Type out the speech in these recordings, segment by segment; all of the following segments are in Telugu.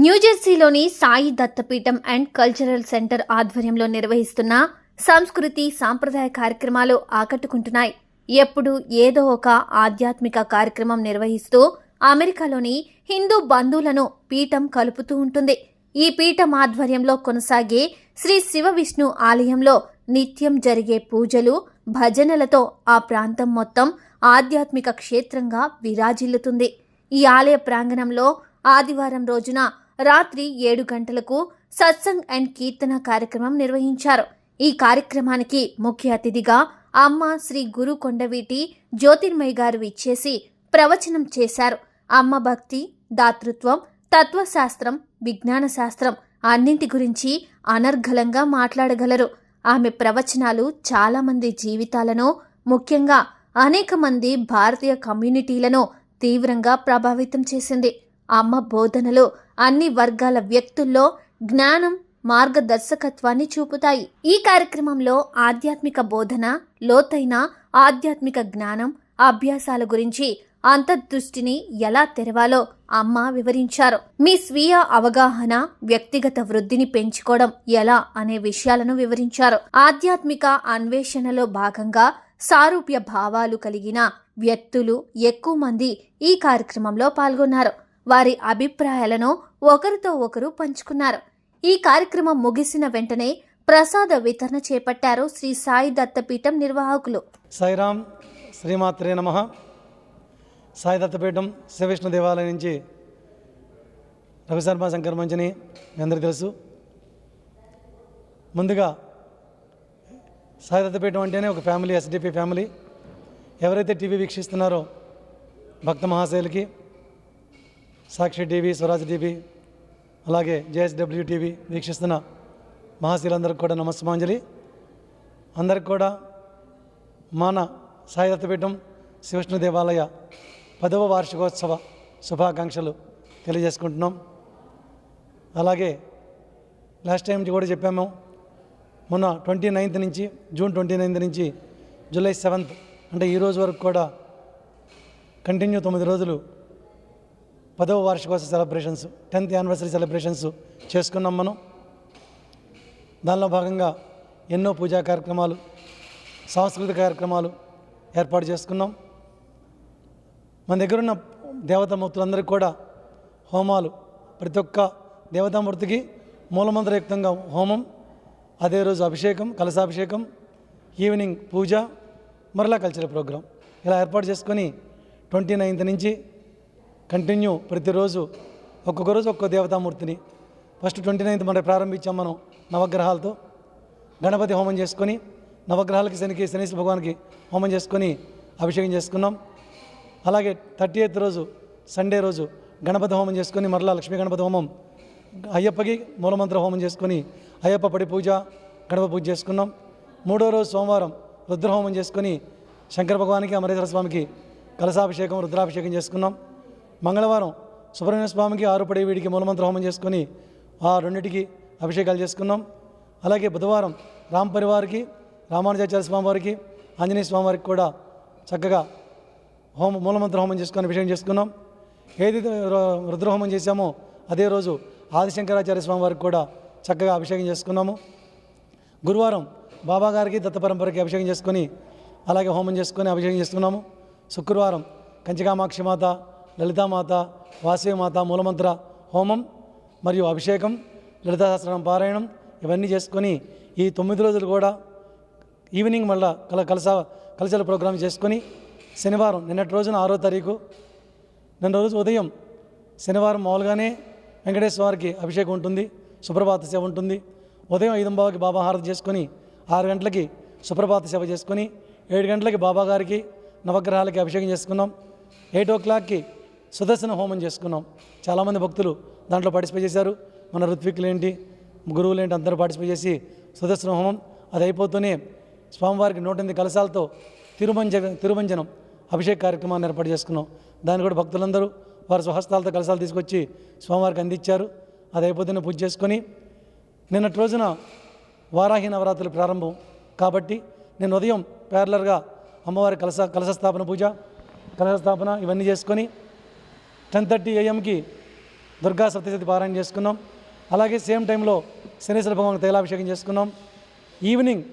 న్యూజెర్సీలోని Sai Dattapeetham and cultural centre ఆధ్వర్యంలో నిర్వహిస్తున్న సంస్కృతి సాంప్రదాయ కార్యక్రమాలు ఆకట్టుకుంటున్నాయి. ఎప్పుడు ఏదో ఒక ఆధ్యాత్మిక కార్యక్రమం నిర్వహిస్తూ అమెరికాలోని హిందూ బంధువులను పీఠం కలుపుతూ ఉంటుంది. ఈ పీఠం ఆధ్వర్యంలో కొనసాగే శ్రీ శివ విష్ణు ఆలయంలో నిత్యం జరిగే పూజలు, భజనలతో ఆ ప్రాంతం మొత్తం ఆధ్యాత్మిక క్షేత్రంగా విరాజిల్లుతుంది. ఈ ఆలయ ప్రాంగణంలో ఆదివారం రోజున రాత్రి 7 గంటలకు సత్సంగ్ అండ్ కీర్తన కార్యక్రమం నిర్వహించారు. ఈ కార్యక్రమానికి ముఖ్య అతిథిగా అమ్మ శ్రీ గురు కొండవీటి జ్యోతిర్మయి గారు ఇచ్చేసి ప్రవచనం చేశారు. అమ్మ భక్తి, దాతృత్వం, తత్వశాస్త్రం, విజ్ఞాన శాస్త్రం అన్నింటి గురించి అనర్గళంగా మాట్లాడగలరు. ఆమె ప్రవచనాలు చాలా మంది జీవితాలను, ముఖ్యంగా అనేక మంది భారతీయ కమ్యూనిటీలను తీవ్రంగా ప్రభావితం చేసింది. అమ్మ బోధనలు అన్ని వర్గాల వ్యక్తుల్లో జ్ఞానం, మార్గదర్శకత్వాన్ని చూపుతాయి. ఈ కార్యక్రమంలో ఆధ్యాత్మిక బోధన, లోతైన ఆధ్యాత్మిక జ్ఞానం, అభ్యాసాల గురించి అంతర్దృష్టిని ఎలా తెరవాలో అమ్మ వివరించారు. మీ స్వీయ అవగాహన, వ్యక్తిగత వృద్ధిని పెంచుకోవడం ఎలా అనే విషయాలను వివరించారు. ఆధ్యాత్మిక అన్వేషణలో భాగంగా సారూప్య భావాలు కలిగిన వ్యక్తులు ఎక్కువ మంది ఈ కార్యక్రమంలో పాల్గొన్నారు. వారి అభిప్రాయాలను ఒకరితో ఒకరు పంచుకున్నారు. ఈ కార్యక్రమం ముగిసిన వెంటనే ప్రసాద వితరణ చేపట్టారు శ్రీ సాయి దత్తపీఠం నిర్వాహకులు. సాయిరామ్, శ్రీమాత్రే నమః. సాయి దత్తపీఠం శివవిష్ణు దేవాలయం నుంచి రవిశర్మ శంకర్ మంచిని మీ అందరికీ తెలుసు. ముందుగా సాయి దత్తపీఠం అంటేనే ఒక ఫ్యామిలీ, ఎస్డిపి ఫ్యామిలీ. ఎవరైతే టీవీ వీక్షిస్తున్నారో భక్త మహాశైలకి సాక్షి టీవీ, స్వరాజ్ టీవీ, అలాగే జేఎస్డబ్ల్యూ టీవీ వీక్షిస్తున్న మహాశీలందరికీ కూడా నమస్మాంజలి. అందరికి కూడా మన సాయి దత్తపీఠం శివవిష్ణు దేవాలయ 10వ వార్షికోత్సవ శుభాకాంక్షలు తెలియజేసుకుంటున్నాం. అలాగే లాస్ట్ టైం కూడా చెప్పాము, మొన్న 29th నుంచి జూన్ 29th నుంచి జూలై 7th అంటే ఈరోజు వరకు కూడా కంటిన్యూ 9 రోజులు 10వ వార్షికోత్సవ సెలబ్రేషన్స్, 10th యానివర్సరీ సెలబ్రేషన్స్ చేసుకున్నాం మనం. దానిలో భాగంగా ఎన్నో పూజా కార్యక్రమాలు, సాంస్కృతిక కార్యక్రమాలు ఏర్పాటు చేసుకున్నాం. మన దగ్గర ఉన్న దేవతామూర్తులందరికీ కూడా హోమాలు, ప్రతి ఒక్క దేవతామూర్తికి మూలమంత్రయుక్తంగా హోమం, అదే రోజు అభిషేకం, కలశాభిషేకం, ఈవినింగ్ పూజ, మరలా కల్చరల్ ప్రోగ్రాం ఇలా ఏర్పాటు చేసుకొని 29th నుంచి కంటిన్యూ ప్రతిరోజు ఒక్కొక్క రోజు ఒక్కొక్క దేవతామూర్తిని. ఫస్ట్ 29th మనం ప్రారంభించాం మనం నవగ్రహాలతో గణపతి హోమం చేసుకొని, నవగ్రహాలకి శనీశ్వర భగవానికి హోమం చేసుకొని అభిషేకం చేసుకున్నాం. అలాగే 30th రోజు సండే రోజు గణపతి హోమం చేసుకొని మరలా లక్ష్మీ గణపతి హోమం, అయ్యప్పకి మూలమంత్ర హోమం చేసుకొని అయ్యప్ప పడి పూజ, గణపతి పూజ చేసుకున్నాం. 3వ రోజు సోమవారం రుద్రహోమం చేసుకొని శంకర భగవానికి, అమరేశ్వర స్వామికి కలశాభిషేకం, రుద్రాభిషేకం చేసుకున్నాం. మంగళవారం సుబ్రహ్మణ్య స్వామికి, ఆరుపడి వీడికి మూలమంత్ర హోమం చేసుకొని ఆ రెండింటికి అభిషేకాలు చేసుకున్నాం. అలాగే బుధవారం రామ్ పరివారికి, రామానుజాచార్య స్వామి వారికి, ఆంజనేయ స్వామి వారికి కూడా చక్కగా మూలమంత్ర హోమం చేసుకొని అభిషేకం చేసుకున్నాం. ఏదైతే రుద్రహోమం చేశామో అదే రోజు ఆదిశంకరాచార్య స్వామి వారికి కూడా చక్కగా అభిషేకం చేసుకున్నాము. గురువారం బాబా గారికి, దత్త పరంపరకి అభిషేకం చేసుకొని అలాగే హోమం చేసుకొని అభిషేకం చేసుకున్నాము. శుక్రవారం కంచికామాక్షి మాత, లలితామాత, వాసవిమాత మూలమంత్ర హోమం మరియు అభిషేకం, లలితా సహస్రనామ పారాయణం ఇవన్నీ చేసుకొని ఈ 9 రోజులు కూడా ఈవినింగ్ మళ్ళా కల్చరల్ ప్రోగ్రామ్ చేసుకొని శనివారం నిన్నటి రోజున 6వ తారీఖు నిన్న రోజు ఉదయం శనివారం మామూలుగానే వెంకటేశ్వర వారికి అభిషేకం ఉంటుంది, సుప్రభాత సేవ ఉంటుంది. ఉదయం 5:15కి బాబా హారతి చేసుకొని 6 గంటలకి సుప్రభాత సేవ చేసుకొని 7 గంటలకి బాబా గారికి నవగ్రహాలకి అభిషేకం చేసుకున్నాం. 8 o'clockకి సుదర్శన హోమం చేసుకున్నాం. చాలామంది భక్తులు దాంట్లో పార్టిసిపేట్ చేశారు. మన ఋత్వికులు ఏంటి, గురువులు ఏంటి అందరూ పార్టిసిపేట్ చేసి సుదర్శన హోమం అది అయిపోతూనే స్వామివారికి 108 కలశాలతో తిరుమంజనం అభిషేక కార్యక్రమాన్ని ఏర్పాటు చేసుకున్నాం. దాన్ని కూడా భక్తులందరూ వారి స్వహస్తాలతో కలశాలు తీసుకొచ్చి స్వామివారికి అందించారు. అది అయిపోతూనే పూజ చేసుకొని నిన్నటి రోజున వారాహి నవరాత్రులు ప్రారంభం కాబట్టి నేను ఉదయం ప్యారలర్గా అమ్మవారి కలశ స్థాపన పూజ, కలశ స్థాపన ఇవన్నీ చేసుకొని 10:30 AM దుర్గా సప్తశతి పారాయణ చేసుకున్నాం. అలాగే సేమ్ టైంలో శనీశ్వర భగవాన్ తైలాభిషేకం చేసుకున్నాం. ఈవినింగ్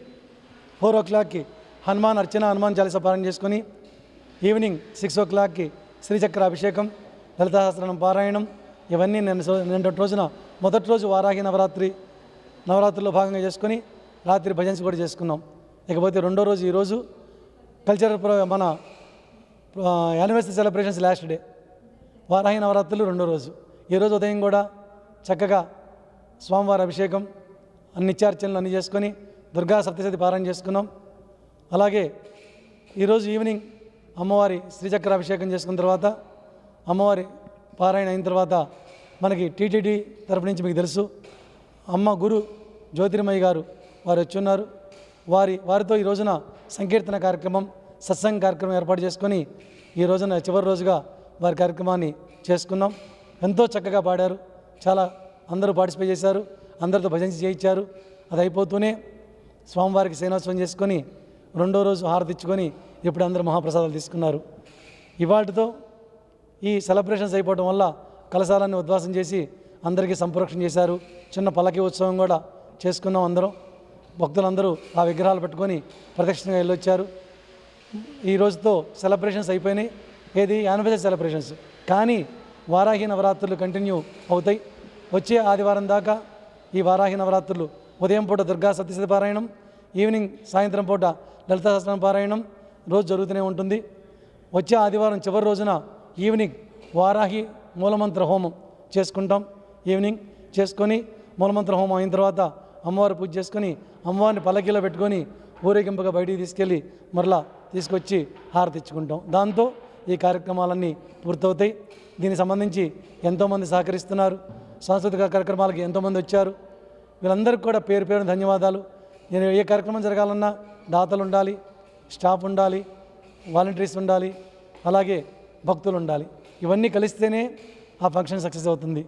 4 o'clockకి హనుమాన్ అర్చన, హనుమాన్ చాలీసా పారాయణ చేసుకొని ఈవినింగ్ 6 o'clockకి శ్రీచక్ర అభిషేకం, లలితా సహస్రనామ పారాయణం, ఇవన్నీ నిన్నటి రోజున మొదటి రోజు వారాహి నవరాత్రుల్లో భాగంగా చేసుకొని రాత్రి భజన్స్ కూడా చేసుకున్నాం. ఇకపోతే రెండో రోజు ఈరోజు కల్చరల్ మన anniversary celebrations last day, Varahi నవరాత్రులు రెండో రోజు. ఈరోజు ఉదయం కూడా చక్కగా స్వామివారి అభిషేకం, నిత్యార్చనలు అన్నీ చేసుకొని దుర్గా సప్తశతి పారాయణ చేసుకున్నాం. అలాగే ఈరోజు ఈవినింగ్ అమ్మవారి శ్రీచక్ర అభిషేకం చేసుకున్న తర్వాత అమ్మవారి పారాయణ అయిన తర్వాత మనకి టీటీడీ తరపు నుంచి మీకు తెలుసు అమ్మ గురు జ్యోతిర్మయ్య గారు వారు వచ్చి ఉన్నారు. వారితో ఈ రోజున సంకీర్తన కార్యక్రమం, సత్సంగ కార్యక్రమం ఏర్పాటు చేసుకొని ఈ రోజున చివరి రోజుగా వారి కార్యక్రమాన్ని చేసుకున్నాం. ఎంతో చక్కగా పాడారు, చాలా అందరూ పార్టిసిపేట్ చేశారు, అందరితో భజన చేయించారు. అది అయిపోతూనే స్వామివారికి సేనోత్సవం చేసుకొని రెండో రోజు హారతి ఇచ్చుకొని ఇప్పుడు అందరూ మహాప్రసాదాలు తీసుకున్నారు. ఇవాటితో ఈ సెలబ్రేషన్స్ అయిపోవడం వల్ల కలశాలన్నీ ఉద్వాసం చేసి అందరికీ సంప్రోక్షణ చేశారు. చిన్న పల్లకి ఉత్సవం కూడా చేసుకున్నాం. అందరం భక్తులందరూ ఆ విగ్రహాలు పెట్టుకొని ప్రదక్షిణగా వెళ్ళొచ్చారు. ఈ రోజుతో సెలబ్రేషన్స్ అయిపోయినాయి. ఏది యానివర్సరీ సెలబ్రేషన్స్. కానీ వారాహి నవరాత్రులు కంటిన్యూ అవుతాయి. వచ్చే ఆదివారం దాకా ఈ వారాహి నవరాత్రులు ఉదయం పూట దుర్గా సప్తశతి పారాయణం, ఈవినింగ్ సాయంత్రం పూట లలితా సహస్రనామ పారాయణం రోజు జరుగుతూనే ఉంటుంది. వచ్చే ఆదివారం చివరి రోజున ఈవినింగ్ వారాహి మూలమంత్ర హోమం చేసుకుంటాం. ఈవినింగ్ చేసుకొని మూలమంత్ర హోమం అయిన తర్వాత అమ్మవారి పూజ చేసుకొని అమ్మవారిని పల్లకీలో పెట్టుకొని ఊరేగింపుగా బయటికి తీసుకెళ్ళి మరలా తీసుకొచ్చి హారతి ఇచ్చుకుంటాం. దాంతో ఈ కార్యక్రమాలన్నీ పూర్తవుతాయి. దీనికి సంబంధించి ఎంతోమంది సహకరిస్తున్నారు. సాంస్కృతిక కార్యక్రమాలకి ఎంతోమంది వచ్చారు. వీళ్ళందరికీ కూడా పేరు పేరున ధన్యవాదాలు. నేను ఏ కార్యక్రమం జరగాలన్నా దాతలు ఉండాలి, స్టాఫ్ ఉండాలి, వాలంటీర్స్ ఉండాలి, అలాగే భక్తులు ఉండాలి. ఇవన్నీ కలిస్తేనే ఆ ఫంక్షన్ సక్సెస్ అవుతుంది.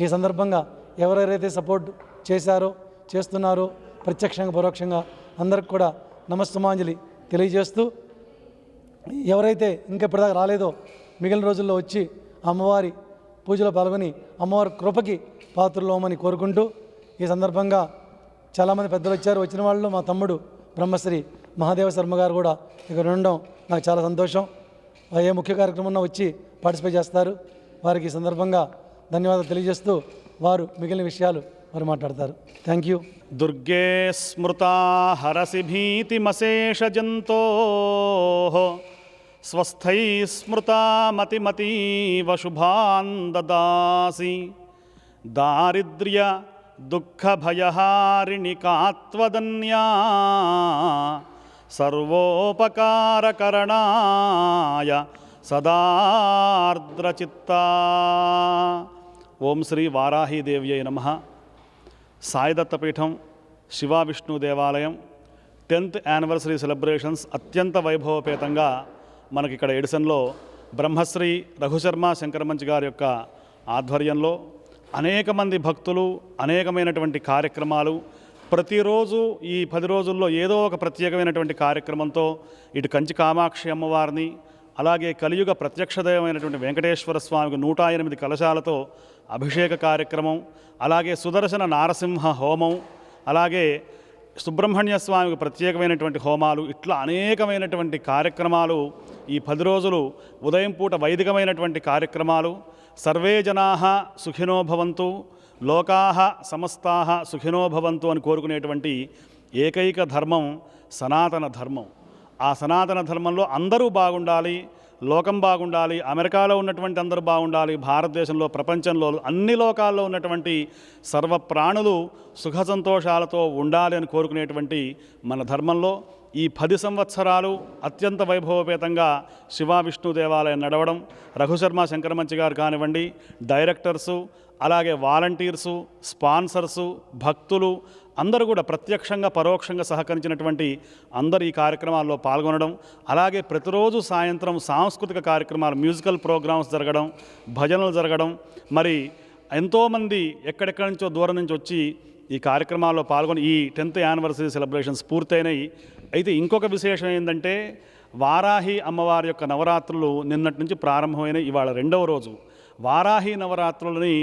ఈ సందర్భంగా ఎవరెవరైతే సపోర్ట్ చేశారో చేస్తున్నారో ప్రత్యక్షంగా పరోక్షంగా అందరికి కూడా నమస్తమాంజలి తెలియజేస్తూ, ఎవరైతే ఇంకా ఇప్పటిదాకా రాలేదో మిగిలిన రోజుల్లో వచ్చి అమ్మవారి పూజలో పాల్గొని అమ్మవారి కృపకి పాత్రలోమని కోరుకుంటూ, ఈ సందర్భంగా చాలామంది పెద్దలు వచ్చారు. వచ్చిన వాళ్ళు మా తమ్ముడు బ్రహ్మశ్రీ మహాదేవ శర్మ గారు కూడా ఇక్కడ ఉండడం నాకు చాలా సంతోషం. ఏ ముఖ్య కార్యక్రమంలో వచ్చి పార్టిసిపేట్ చేస్తారు. వారికి ఈ సందర్భంగా ధన్యవాదాలు తెలియజేస్తూ వారు మిగిలిన విషయాలు వారు మాట్లాడతారు. Thank you. దుర్గే స్మృతా హరసి భీతిమశేష జంతో స్వస్థై స్మృతా మతిమతీవ శుభాన్ దదాసి దారిద్ర్య దుఃఖభయహారిణి కాత్వదన్యా సర్వోపకారకరణాయ సదార్ద్రచిత్తా. ఓం శ్రీ వారాహీదేవ్యై నమః. సాయిదత్తపీఠం శివ విష్ణు దేవాలయం 10th యానివర్సరీ సెలబ్రేషన్స్ అత్యంత వైభవపేతంగా మనకి ఇక్కడ ఎడిసన్లో బ్రహ్మశ్రీ రఘుశర్మ శంకరమంచి గారి యొక్క ఆధ్వర్యంలో అనేక మంది భక్తులు, అనేకమైనటువంటి కార్యక్రమాలు, ప్రతిరోజు ఈ 10 రోజుల్లో ఏదో ఒక ప్రత్యేకమైనటువంటి కార్యక్రమంతో ఇటు కంచి కామాక్షి అమ్మవారిని, అలాగే కలియుగ ప్రత్యక్షదైవమైనటువంటి వెంకటేశ్వర స్వామికి 108 కలశాలతో అభిషేక కార్యక్రమం, అలాగే సుదర్శన నారసింహ హోమం, అలాగే సుబ్రహ్మణ్య స్వామికి ప్రత్యేకమైనటువంటి హోమాలు, ఇట్లా అనేకమైనటువంటి కార్యక్రమాలు ఈ 10 రోజులు ఉదయం పూట వైదికమైనటువంటి కార్యక్రమాలు. సర్వే జనాః సుఖినో భవంతు, లోకాః సమస్తాః సుఖినో భవంతు అని కోరుకునేటువంటి ఏకైక ధర్మం సనాతన ధర్మం. ఆ సనాతన ధర్మంలో అందరూ బాగుండాలి, లోకం బాగుండాలి, అమెరికాలో ఉన్నటువంటి అందరూ బాగుండాలి, భారతదేశంలో, ప్రపంచంలో అన్ని లోకాల్లో ఉన్నటువంటి సర్వ ప్రాణులు సుఖ సంతోషాలతో ఉండాలి అని కోరుకునేటువంటి మన ధర్మంలో ఈ 10 సంవత్సరాలు అత్యంత వైభవపేతంగా శివ విష్ణు దేవాలయం నడవడం, రఘుశర్మ శంకరమంచి గారు కానివ్వండి, డైరెక్టర్సు, అలాగే వాలంటీర్సు, స్పాన్సర్సు, భక్తులు అందరూ కూడా ప్రత్యక్షంగా పరోక్షంగా సహకరించినటువంటి అందరు ఈ కార్యక్రమాల్లో పాల్గొనడం, అలాగే ప్రతిరోజు సాయంత్రం సాంస్కృతిక కార్యక్రమాలు, మ్యూజికల్ ప్రోగ్రామ్స్ జరగడం, భజనలు జరగడం, మరి ఎంతోమంది ఎక్కడెక్కడి నుంచో దూరం నుంచి వచ్చి ఈ కార్యక్రమాల్లో పాల్గొని ఈ 10th యానివర్సరీ సెలబ్రేషన్స్ పూర్తయినాయి. అయితే ఇంకొక విశేషం ఏంటంటే వారాహి అమ్మవారి యొక్క నవరాత్రులు నిన్నటి నుంచి ప్రారంభమైన ఇవాళ 2వ రోజు. వారాహి నవరాత్రులని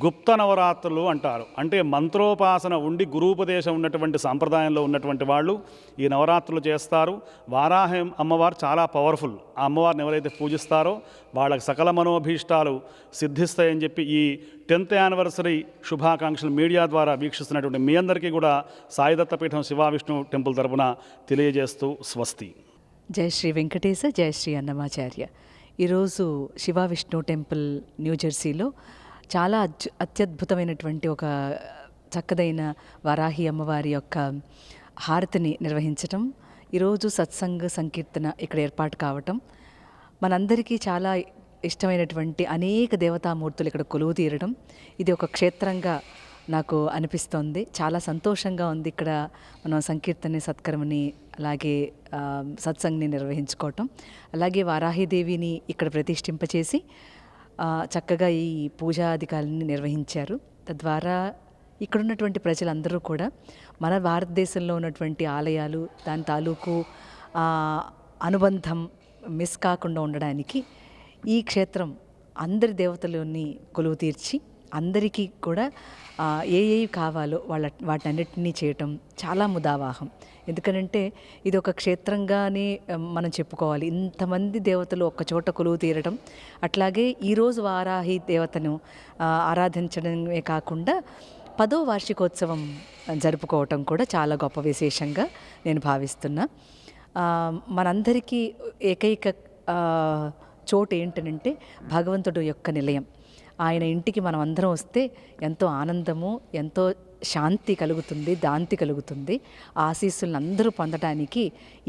గుప్త నవరాత్రులు అంటారు. అంటే మంత్రోపాసన ఉండి గురూపదేశం ఉన్నటువంటి సాంప్రదాయంలో ఉన్నటువంటి వాళ్ళు ఈ నవరాత్రులు చేస్తారు. వారాహి అమ్మవారు చాలా పవర్ఫుల్. ఆ అమ్మవారిని ఎవరైతే పూజిస్తారో వాళ్ళకి సకల మనోభీష్టాలు సిద్ధిస్తాయని చెప్పి ఈ 10th యానివర్సరీ శుభాకాంక్షలు మీడియా ద్వారా వీక్షిస్తున్నటువంటి మీ అందరికీ కూడా సాయి దత్తపీఠం శివ విష్ణు టెంపుల్ తరపున తెలియజేస్తూ స్వస్తి. జై శ్రీ వెంకటేశ, జై శ్రీ అన్నమాచార్య. ఈరోజు శివ విష్ణు టెంపుల్ న్యూజెర్సీలో చాలా అత్యద్భుతమైనటువంటి ఒక చక్కదైన వారాహి అమ్మవారి యొక్క హారతిని నిర్వహించటం, ఈరోజు సత్సంగ సంకీర్తన ఇక్కడ ఏర్పాటు కావటం, మనందరికీ చాలా ఇష్టమైనటువంటి అనేక దేవతామూర్తులు ఇక్కడ కొలువు తీరడం, ఇది ఒక క్షేత్రంగా నాకు అనిపిస్తోంది. చాలా సంతోషంగా ఉంది ఇక్కడ మనం సంకీర్తన సత్కర్మని అలాగే సత్సంగ్ని నిర్వహించుకోవటం. అలాగే వారాహిదేవిని ఇక్కడ ప్రతిష్ఠింపచేసి చక్కగా ఈ పూజాధికారులని నిర్వహించారు. తద్వారా ఇక్కడున్నటువంటి ప్రజలందరూ కూడా మన భారతదేశంలో ఉన్నటువంటి ఆలయాలు దాని తాలూకు అనుబంధం మిస్ కాకుండా ఉండడానికి ఈ క్షేత్రం అందరి దేవతలని కొలువు తీర్చి అందరికీ కూడా ఏ కావాలో వాటన్నిటినీ చేయటం చాలా ముదావాహం. ఎందుకనంటే ఇది ఒక క్షేత్రంగానే మనం చెప్పుకోవాలి. ఇంతమంది దేవతలు ఒక్క చోట కొలువు తీరడం, అట్లాగే ఈరోజు వారాహి దేవతను ఆరాధించడమే కాకుండా 10వ వార్షికోత్సవం జరుపుకోవటం కూడా చాలా గొప్ప విశేషంగా నేను భావిస్తున్నా. మనందరికీ ఏకైక చోటు ఏంటనంటే భగవంతుడు యొక్క నిలయం. ఆయన ఇంటికి మనం అందరం వస్తే ఎంతో ఆనందము, ఎంతో శాంతి కలుగుతుంది, దాంతి కలుగుతుంది. ఆశీస్సులను అందరూ పొందడానికి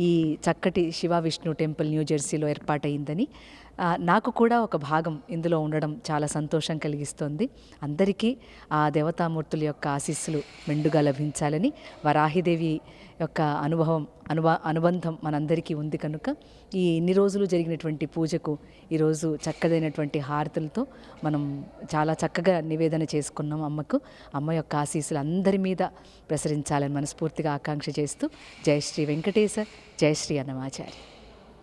ఈ చక్కటి శివ విష్ణు టెంపుల్ న్యూజెర్సీలో ఏర్పాటైందని నాకు కూడా ఒక భాగం ఇందులో ఉండడం చాలా సంతోషం కలిగిస్తుంది. అందరికీ ఆ దేవతామూర్తుల యొక్క ఆశీస్సులు మెండుగా లభించాలని, వరాహిదేవి యొక్క అనుబంధం మనందరికీ ఉంది కనుక ఈ ఇన్ని రోజులు జరిగినటువంటి పూజకు ఈరోజు చక్కదైనటువంటి హారతులతో మనం చాలా చక్కగా నివేదన చేసుకున్నాం అమ్మకు. అమ్మ యొక్క ఆశీస్సులు అందరి మీద ప్రసరించాలని మనస్ఫూర్తిగా ఆకాంక్ష చేస్తూ జై శ్రీ వెంకటేశ, జై శ్రీ అన్నమాచార్య.